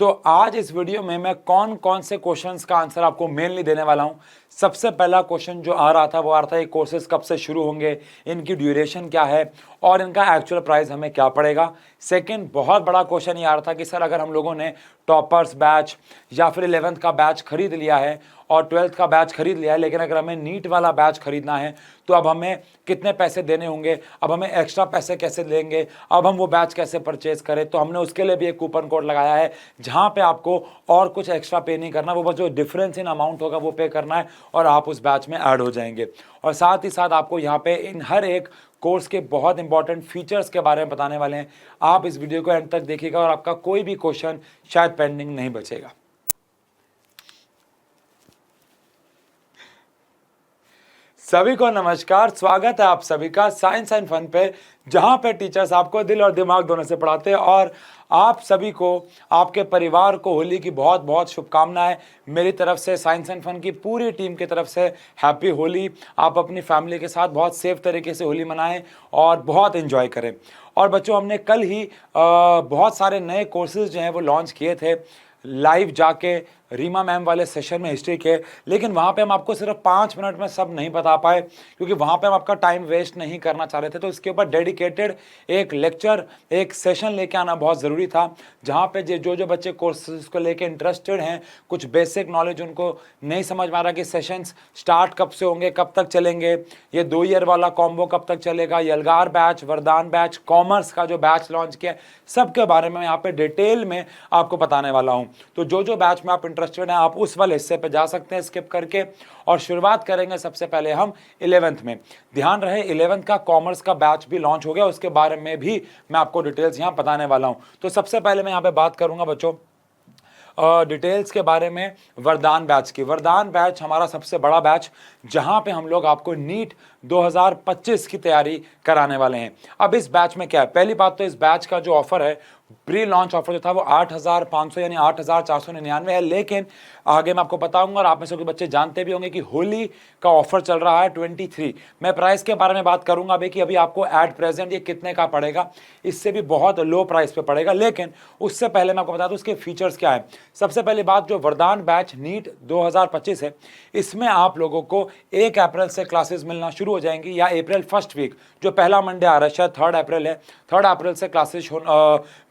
तो आज इस वीडियो में मैं कौन कौन से क्वेश्चंस का आंसर आपको मेनली देने वाला हूं। सबसे पहला क्वेश्चन जो आ रहा था वो आ रहा था ये कोर्सेज कब से शुरू होंगे, इनकी ड्यूरेशन क्या है और इनका एक्चुअल प्राइस हमें क्या पड़ेगा। सेकंड बहुत बड़ा क्वेश्चन ये आ रहा था कि सर अगर हम लोगों ने टॉपर्स बैच या फिर 11th का बैच खरीद लिया है और 12th का बैच खरीद लिया है, लेकिन अगर हमें नीट वाला बैच खरीदना है तो अब हमें कितने पैसे देने होंगे, अब हमें एक्स्ट्रा पैसे कैसे देंगे, अब हम वो बैच कैसे परचेज करें। तो हमने उसके लिए भी एक कूपन कोड लगाया है जहां पे आपको और कुछ एक्स्ट्रा पे नहीं करना, वो बस जो डिफरेंस इन अमाउंट होगा वो पे करना है और आप उस बैच में ऐड हो जाएंगे। और साथ ही साथ आपको यहाँ पे इन हर एक कोर्स के बहुत इंपॉर्टेंट फीचर्स के बारे में बताने वाले हैं। आप इस वीडियो को एंड तक देखिएगा और आपका कोई भी क्वेश्चन शायद पेंडिंग नहीं बचेगा। सभी को नमस्कार, स्वागत है आप सभी का साइंस एंड फन पे, जहां पे टीचर्स आपको दिल और दिमाग दोनों से पढ़ाते हैं। और आप सभी को, आपके परिवार को होली की बहुत बहुत शुभकामनाएं। मेरी तरफ से, साइंस एंड फन की पूरी टीम की तरफ से हैप्पी होली। आप अपनी फैमिली के साथ बहुत सेफ तरीके से होली मनाएं और बहुत एंजॉय करें। और बच्चों, हमने कल ही बहुत सारे नए कोर्सेज जो हैं वो लॉन्च किए थे लाइव जाके रीमा मैम वाले सेशन में हिस्ट्री के, लेकिन वहाँ पे हम आपको सिर्फ 5 मिनट में सब नहीं बता पाए क्योंकि वहाँ पे हम आपका टाइम वेस्ट नहीं करना चाह रहे थे। तो इसके ऊपर डेडिकेटेड एक लेक्चर, एक सेशन लेके आना बहुत ज़रूरी था, जहाँ पे जो बच्चे कोर्सेज को लेके इंटरेस्टेड हैं, कुछ बेसिक नॉलेज उनको नहीं समझ में आ रहा कि सेशंस स्टार्ट कब से होंगे, कब तक चलेंगे, ये 2 ईयर वाला कॉम्बो कब तक चलेगा, यलगार बैच, वरदान बैच, कॉमर्स का जो बैच लॉन्च किया, सब के बारे में यहाँ पे डिटेल में आपको बताने वाला हूँ। तो जो बैच में आप इंटरेस्टेड हैं आप उस वाले हिस्से पे जा सकते हैं स्किप करके। और शुरुआत करेंगे सबसे पहले हम 11th में। ध्यान रहे 11th का कॉमर्स का बैच भी लॉन्च हो गया, उसके बारे में भी मैं आपको डिटेल्स यहाँ बताने वाला हूँ। तो सबसे पहले मैं यहाँ पे बात करूंगा बच्चों डिटेल्स के बारे में वरदान बैच की। वरदान बैच हमारा सबसे बड़ा बैच, जहां पे हम लोग आपको नीट 2025 की तैयारी कराने वाले हैं। अब इस बैच में क्या है, पहली बात तो इस बैच का जो ऑफर है, प्री लॉन्च ऑफर जो था वो 8,500 यानी 8,499 है, लेकिन आगे मैं आपको बताऊंगा और आप में से कुछ बच्चे जानते भी होंगे कि होली का ऑफर चल रहा है 23। मैं प्राइस के बारे में बात करूंगा अभी कि अभी आपको एट प्रेजेंट ये कितने का पड़ेगा, इससे भी बहुत लो प्राइस पे पड़ेगा। लेकिन उससे पहले मैं आपको बता दूं उसके फीचर्स क्या है। सबसे पहली बात, जो वरदान बैच नीट 2025 है, इसमें आप लोगों को 1 अप्रैल से क्लासेस मिलना शुरू हो जाएंगी, या अप्रैल फर्स्ट वीक जो पहला मंडे आ रहा है, शायद 3 अप्रैल है, 3 अप्रैल से क्लासेस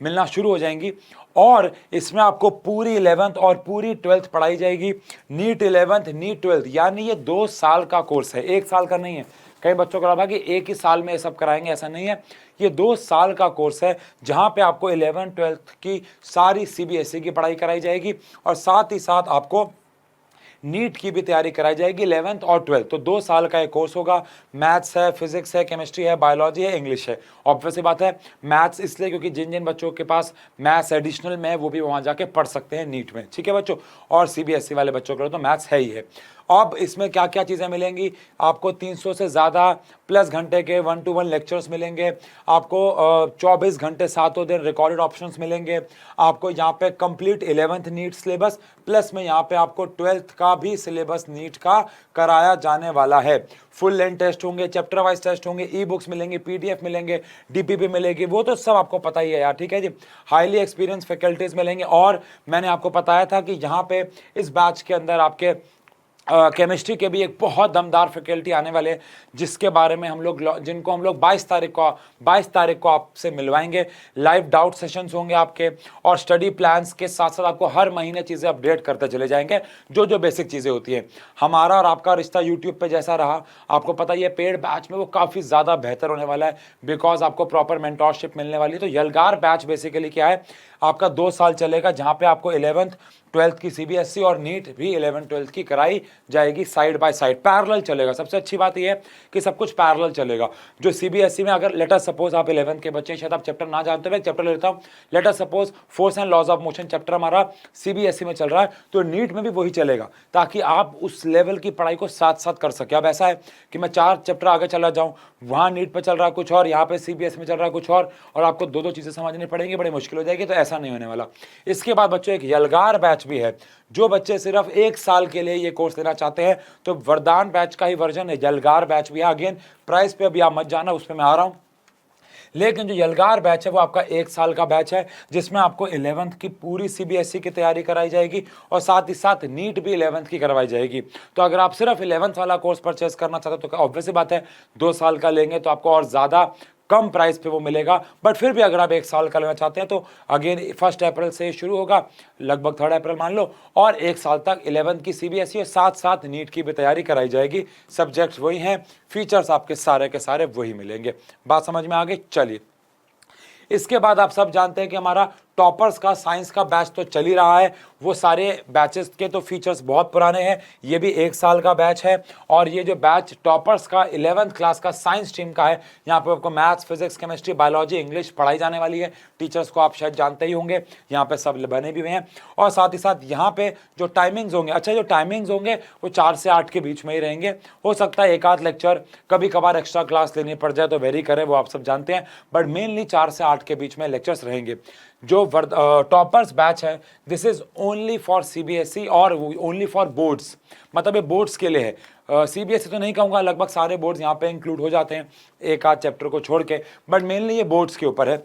मिलना शुरू हो जाएंगी। और इसमें आपको पूरी 11th और पूरी 12th पढ़ाई जाएगी। नीट 11th, नीट 12th, यानी ये 2 साल का कोर्स है, 1 साल का नहीं है। कई बच्चों को लगा कि 1 ही साल में ये सब कराएंगे, ऐसा नहीं है। ये 2 साल का कोर्स है जहां पे आपको 11th 12th की सारी CBSE की पढ़ाई कराई जाएगी और साथ ही साथ आपको नीट की भी तैयारी कराई जाएगी 11th और 12th। तो 2 साल का एक कोर्स होगा। मैथ्स है, फिजिक्स है, केमिस्ट्री है, बायोलॉजी है, इंग्लिश है। ऑब्वियसली बात है मैथ्स इसलिए क्योंकि जिन जिन बच्चों के पास मैथ्स एडिशनल में है वो भी वहां जाके पढ़ सकते हैं नीट में, ठीक है बच्चों। और CBSE वाले बच्चों के लिए तो मैथ्स है ही है। अब इसमें क्या क्या चीज़ें मिलेंगी, आपको 300 से ज़्यादा प्लस घंटे के 1-to-1 लेक्चर्स मिलेंगे, आपको 24 घंटे 7 दिन रिकॉर्डेड ऑप्शंस मिलेंगे, आपको यहाँ पे complete 11th NEET syllabus plus में यहाँ पे आपको 12th का भी सिलेबस नीट का कराया जाने वाला है। फुल लेंथ टेस्ट होंगे, चैप्टर वाइज टेस्ट होंगे, ई बुक्स मिलेंगे, PDF मिलेंगे, DPP मिलेगी, वो तो सब आपको पता ही है यार, ठीक है जी। हाईली एक्सपीरियंस फैकल्टीज मिलेंगे। और मैंने आपको बताया था कि यहाँ पे इस बैच के अंदर आपके केमिस्ट्री के भी एक बहुत दमदार फैकल्टी आने वाले, जिसके बारे में हम लोग, जिनको हम लोग 22 तारीख को आपसे मिलवाएंगे। लाइव डाउट सेशंस होंगे आपके और स्टडी प्लान्स के साथ साथ आपको हर महीने चीज़ें अपडेट करते चले जाएंगे, जो बेसिक चीज़ें होती हैं। हमारा और आपका रिश्ता यूट्यूब पे जैसा रहा, आपको पता ही है पेड बैच में वो काफ़ी ज़्यादा बेहतर होने वाला है, बिकॉज आपको प्रॉपर मेंटोरशिप मिलने वाली है। तो यलगार बैच बेसिकली क्या है, आपका 2 साल चलेगा जहाँ पे आपको 11th 12th की CBSE और नीट भी 11th 12th की कराई जाएगी, साइड बाय साइड पैरेलल चलेगा। सबसे अच्छी बात यह है कि सब कुछ पैरेलल चलेगा। जो CBSE में अगर लेटर सपोज आप 11th के बच्चे, शायद आप चैप्टर ना जानते हुए चैप्टर ले लेता हूँ, later suppose force and laws of motion chapter हमारा CBSE में चल रहा है, तो नीट में भी वही चलेगा, ताकि आप उस लेवल की पढ़ाई को साथ साथ कर सके। अब ऐसा है कि मैं 4 चैप्टर आगे चला जाऊँ, वहाँ नीट पे चल रहा है कुछ और, यहाँ पे CBSE में चल रहा है कुछ और आपको 2 चीज़ें समझनी पड़ेंगी, बड़ी मुश्किल हो जाएगी। तो ऐसा नहीं होने वाला। इसके बाद बच्चों एक यलगार बैच भी है, जो बच्चे सिर्फ 1 साल के लिए ये कोर्स लेना चाहते हैं, तो वरदान बैच का ही वर्जन है, यलगार बैच भी है। अगेन प्राइस पे अभी आप मत जाना, उस पर मैं आ रहा हूँ। लेकिन जो यलगार बैच है वो आपका 1 साल का बैच है, जिसमें आपको 11th की पूरी CBSE की तैयारी कराई जाएगी और साथ ही साथ नीट भी 11th की करवाई जाएगी। तो अगर आप सिर्फ 11th वाला कोर्स परचेस करना चाहते हो तो ऑब्वियस सी बात है 2 साल का लेंगे तो आपको और ज़्यादा कम प्राइस पे वो मिलेगा। बट फिर भी अगर आप 1 साल का लेना चाहते हैं तो अगेन 1 अप्रैल से शुरू होगा, लगभग 3 अप्रैल मान लो, और 1 साल तक 11th की CBSE और साथ साथ नीट की भी तैयारी कराई जाएगी। सब्जेक्ट्स वही हैं, फीचर्स आपके सारे के सारे वही मिलेंगे। बात समझ में आ गई? चलिए, इसके बाद आप सब जानते हैं कि हमारा टॉपर्स का साइंस का बैच तो चल ही रहा है। वो सारे बैचेस के तो फीचर्स बहुत पुराने हैं, ये भी 1 साल का बैच है। और ये जो बैच टॉपर्स का 11th क्लास का साइंस स्ट्रीम का है, यहाँ पे आपको maths, physics, chemistry, biology, English पढ़ाई जाने वाली है। टीचर्स को आप शायद जानते ही होंगे, यहाँ पे सब बने भी हुए हैं। और साथ ही साथ यहाँ पे जो टाइमिंग्स होंगे, अच्छा जो टाइमिंग्स होंगे वो 4 से 8 के बीच में ही रहेंगे। हो सकता है एक आध लेक्चर कभी कभार एक्स्ट्रा क्लास लेनी पड़ जाए तो वेरी करे, वो आप सब जानते हैं, बट मेनली 4 से 8 के बीच में लेक्चर्स रहेंगे। जो टॉपर्स बैच है this is only for CBSE और ओनली फॉर बोर्ड्स, मतलब ये बोर्ड्स के लिए है। CBSE तो नहीं कहूँगा, लगभग सारे बोर्ड्स यहाँ पे इंक्लूड हो जाते हैं एक आध चैप्टर को छोड़ के, बट मेनली ये बोर्ड्स के ऊपर है।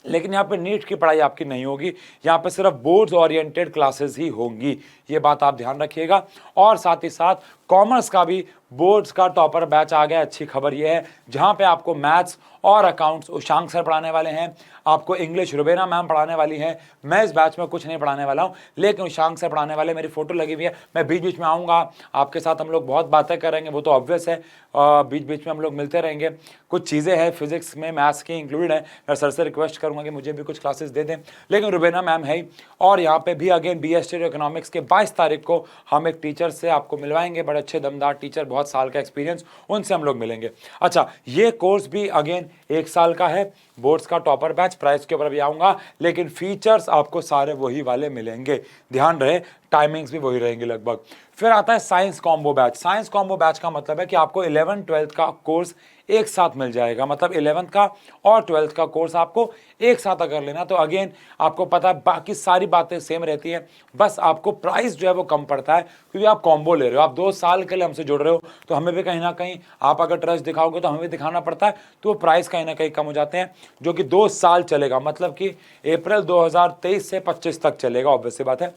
लेकिन यहाँ पे नीट की पढ़ाई आपकी नहीं होगी, यहाँ पे सिर्फ बोर्ड्स ओरिएंटेड क्लासेस ही होंगी, ये बात आप ध्यान रखिएगा। और साथ ही साथ कॉमर्स का भी बोर्ड्स का टॉपर बैच आ गया। अच्छी खबर ये है, जहाँ पे आपको मैथ्स और अकाउंट्स उशांक सर पढ़ाने वाले हैं, आपको इंग्लिश रुबेना मैम पढ़ाने वाली हैं। मैं इस बैच में कुछ नहीं पढ़ाने वाला हूँ, लेकिन उशांक सर पढ़ाने वाले, मेरी फोटो लगी हुई है, मैं बीच बीच में आऊँगा, आपके साथ हम लोग बहुत बातें करेंगे, वो तो ऑब्वियस है, बीच बीच में हम लोग मिलते रहेंगे। कुछ चीज़ें हैं फिजिक्स में, मैथ्स की इंक्लूडेड है, मैं सर से रिक्वेस्ट करूँगा कि मुझे भी कुछ क्लासेस दे दें, लेकिन रुबेना मैम है ही। और यहाँ पे भी अगेन BST इकोनॉमिक्स के 22 तारीख को हम एक टीचर से आपको मिलवाएंगे, बड़े अच्छे दमदार टीचर, बहुत साल का एक्सपीरियंस, उनसे हम लोग मिलेंगे। अच्छा, ये कोर्स भी अगेन 1 साल का है, बोर्ड्स का टॉपर बैच, प्राइस के ऊपर भी आऊँगा, लेकिन फीचर्स आपको सारे वही वाले मिलेंगे, ध्यान रहे, टाइमिंग्स भी वही रहेंगी लगभग। फिर आता है science combo batch. Science combo batch का मतलब है कि आपको 11th 12th का कोर्स एक साथ मिल जाएगा, मतलब 11th का और 12th का कोर्स आपको एक साथ अगर लेना तो अगेन आपको पता है बाकी सारी बातें सेम रहती हैं, बस आपको प्राइस जो है वो कम पड़ता है क्योंकि आप कॉम्बो ले रहे हो, आप 2 साल के लिए हमसे जुड़ रहे हो, तो हमें भी कहीं ना कहीं आप अगर ट्रस्ट दिखाओगे तो हमें भी दिखाना पड़ता है, तो वो प्राइस कहीं ना कहीं कम हो जाते हैं, जो कि 2 साल चलेगा, मतलब कि अप्रैल 2023 से 25 तक चलेगा, ऑब्वियस सी बात है।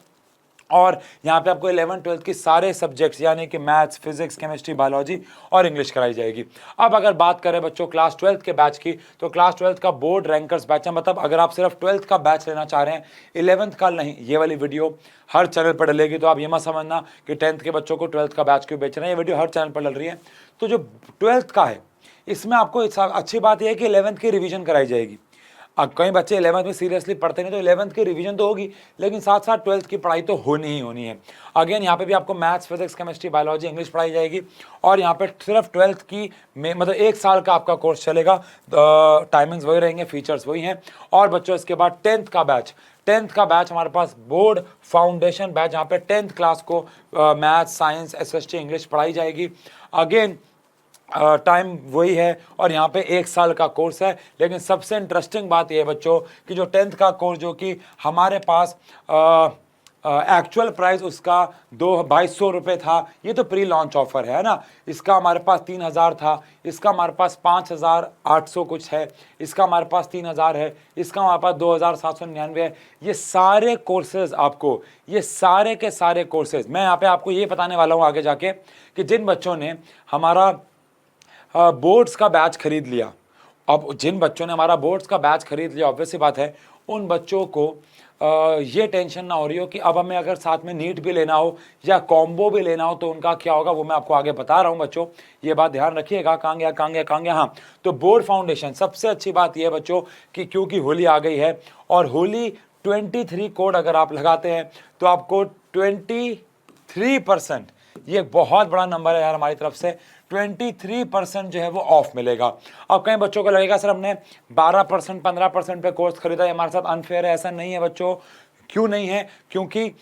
और यहाँ पे आपको 11th 12th की सारे सब्जेक्ट्स यानी कि मैथ्स, फिजिक्स, केमिस्ट्री, बायोलॉजी और इंग्लिश कराई जाएगी। अब अगर बात करें बच्चों क्लास 12th के बैच की, तो क्लास 12th का बोर्ड रैंकर्स बैच है, मतलब अगर आप सिर्फ 12th का बैच लेना चाह रहे हैं, 11th का नहीं, ये वाली वीडियो हर चैनल पर डलेगी, तो आप ये मत समझना कि 10th के बच्चों को 12th का बैच क्यों बेच रहे हैं, ये वीडियो हर चैनल पर डल रही है। तो जो 12th का है इसमें आपको अच्छी बात यह है कि 11th की रिविजन कराई जाएगी। अब कई बच्चे 11th में सीरियसली पढ़ते नहीं, तो 11th की रिवीजन तो होगी, लेकिन साथ साथ 12th की पढ़ाई तो होनी ही होनी है। अगेन यहाँ पे भी आपको maths, physics, chemistry, biology, English पढ़ाई जाएगी, और यहाँ पे सिर्फ 12th की में मतलब 1 साल का आपका कोर्स चलेगा, टाइमिंग्स वही रहेंगे, फीचर्स वही हैं। और बच्चों इसके बाद 10th का बैच, 10th का बैच हमारे पास बोर्ड फाउंडेशन बैच, यहाँ पे 10th क्लास को मैथ्स, साइंस, SST, इंग्लिश पढ़ाई जाएगी। अगेन टाइम वही है और यहाँ पे 1 साल का कोर्स है। लेकिन सबसे इंटरेस्टिंग बात यह है बच्चों कि जो 10th का कोर्स जो कि हमारे पास एक्चुअल प्राइस उसका 2200 रुपये था, ये तो प्री लॉन्च ऑफर है ना, इसका हमारे पास 3000 था, इसका हमारे पास 5800 कुछ है, इसका हमारे पास 3000 है, इसका हमारे पास 2799 है। ये सारे कोर्सेज आपको, ये सारे के सारे कोर्सेज मैं यहाँ पे आपको ये बताने वाला हूँ आगे जाके कि जिन बच्चों ने हमारा बोर्ड्स का बैच खरीद लिया, अब जिन बच्चों ने हमारा बोर्ड्स का बैच खरीद लिया, ऑब्वियस सी बात है उन बच्चों को ये टेंशन ना हो रही हो कि अब हमें अगर साथ में नीट भी लेना हो या कॉम्बो भी लेना हो तो उनका क्या होगा, वो मैं आपको आगे बता रहा हूँ बच्चों, ये बात ध्यान रखिएगा। कहाँ गया हाँ, तो बोर्ड फाउंडेशन, सबसे अच्छी बात ये है बच्चों कि क्योंकि होली आ गई है और होली 23 कोड अगर आप लगाते हैं तो आपको 23%, ये बहुत बड़ा नंबर है यार हमारी तरफ से, 23% जो है वो ऑफ मिलेगा। अब कई बच्चों को लगेगा सर हमने 12% 15% पे कोर्स खरीदा, ये हमारे साथ अनफेयर है, ऐसा नहीं है बच्चों। क्यों नहीं है? क्योंकि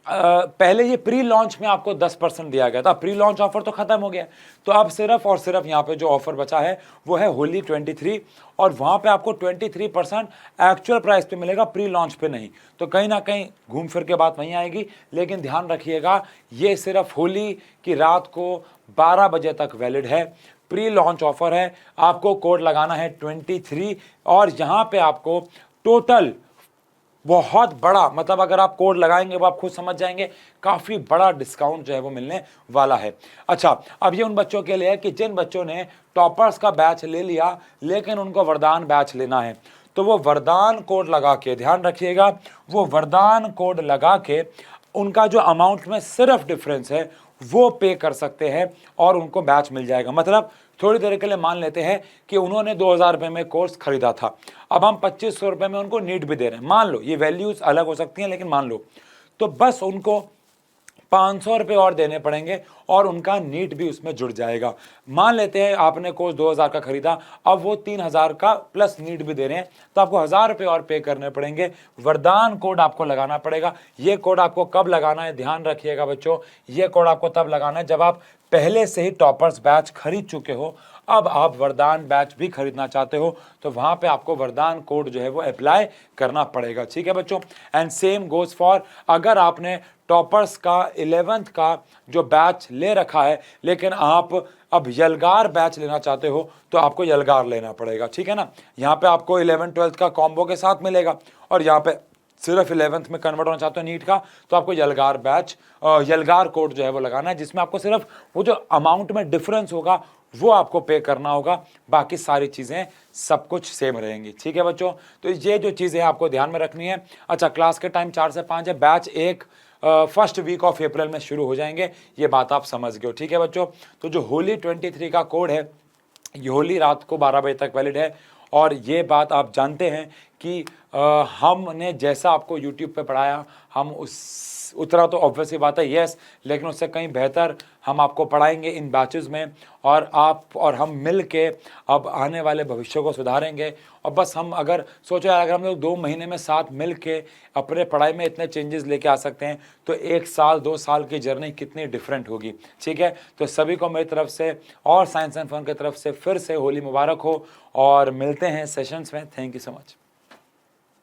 पहले ये प्री लॉन्च में आपको 10% दिया गया था, प्री लॉन्च ऑफर तो खत्म हो गया, तो अब सिर्फ और सिर्फ यहाँ पे जो ऑफर बचा है वो है होली 23, और वहाँ पे आपको 23% एक्चुअल प्राइस पे मिलेगा, प्री लॉन्च पे नहीं। तो कहीं ना कहीं घूम फिर के बात वहीं आएगी, लेकिन ध्यान रखिएगा ये सिर्फ होली की रात को 12 बजे तक वैलिड है, प्री लॉन्च ऑफर है, आपको कोड लगाना है 23 और यहाँ पे आपको टोटल बहुत बड़ा, मतलब अगर आप कोड लगाएंगे वो आप खुद समझ जाएंगे, काफ़ी बड़ा डिस्काउंट जो है वो मिलने वाला है। अच्छा, अब ये उन बच्चों के लिए है कि जिन बच्चों ने टॉपर्स का बैच ले लिया लेकिन उनको वरदान बैच लेना है, तो वो वरदान कोड लगा के, ध्यान रखिएगा, वो वरदान कोड लगा के उनका जो अमाउंट में सिर्फ डिफरेंस है वो पे कर सकते हैं और उनको बैच मिल जाएगा। मतलब थोड़ी देर के लिए मान लेते हैं कि उन्होंने 2000 रुपये में कोर्स खरीदा था, अब हम 2500 रुपये में उनको नीट भी दे रहे हैं, मान लो, ये वैल्यूज अलग हो सकती हैं लेकिन मान लो, तो बस उनको 500 रुपये और देने पड़ेंगे और उनका नीट भी उसमें जुड़ जाएगा। मान लेते हैं आपने कोर्स 2000 का खरीदा, अब वो 3000 का प्लस नीट भी दे रहे हैं, तो आपको 1000 रुपये और पे करने पड़ेंगे। वरदान कोड आपको लगाना पड़ेगा। ये कोड आपको कब लगाना है, ध्यान रखिएगा बच्चों, ये कोड आपको तब लगाना है जब आप पहले से ही टॉपर्स बैच खरीद चुके हो, अब आप वरदान बैच भी खरीदना चाहते हो तो वहां पे आपको वरदान कोड जो है वो अप्लाई करना पड़ेगा। ठीक है बच्चों, एंड सेम गोज फॉर अगर आपने टॉपर्स का 11th का जो बैच ले रखा है लेकिन आप अब यलगार बैच लेना चाहते हो तो आपको यलगार लेना पड़ेगा। ठीक है ना, यहाँ पे आपको 11th-12th का कॉम्बो के साथ मिलेगा और यहाँ पे सिर्फ 11th में कन्वर्ट होना चाहते हो नीट का तो आपको यलगार बैच, यलगार कोड जो है वो लगाना है, जिसमें आपको सिर्फ वो जो अमाउंट में डिफरेंस होगा वो आपको पे करना होगा, बाकी सारी चीज़ें सब कुछ सेम रहेंगी। ठीक है बच्चों, तो ये जो चीज़ें आपको ध्यान में रखनी है। अच्छा, क्लास के टाइम 4 से 5 है, बैच एक फर्स्ट वीक ऑफ अप्रैल में शुरू हो जाएंगे, ये बात आप समझ गए हो। ठीक है बच्चों, तो जो होली 23 का कोड है, ये होली रात को 12 बजे तक वैलिड है और ये बात आप जानते हैं कि हमने जैसा आपको यूट्यूब पे पढ़ाया हम उतना तो ऑब्वियसली बात है यस, लेकिन उससे कहीं बेहतर हम आपको पढ़ाएंगे इन बैचेस में और आप और हम मिल के अब आने वाले भविष्य को सुधारेंगे। और बस हम अगर सोचो यार, अगर हम लोग 2 महीने में साथ मिल के अपने पढ़ाई में इतने चेंजेस लेके आ सकते हैं तो 1 साल 2 साल की जर्नी कितनी डिफरेंट होगी। ठीक है, तो सभी को मेरी तरफ से और साइंस एंड फन की तरफ से फिर से होली मुबारक हो और मिलते हैं सेशंस में। Thank you so much.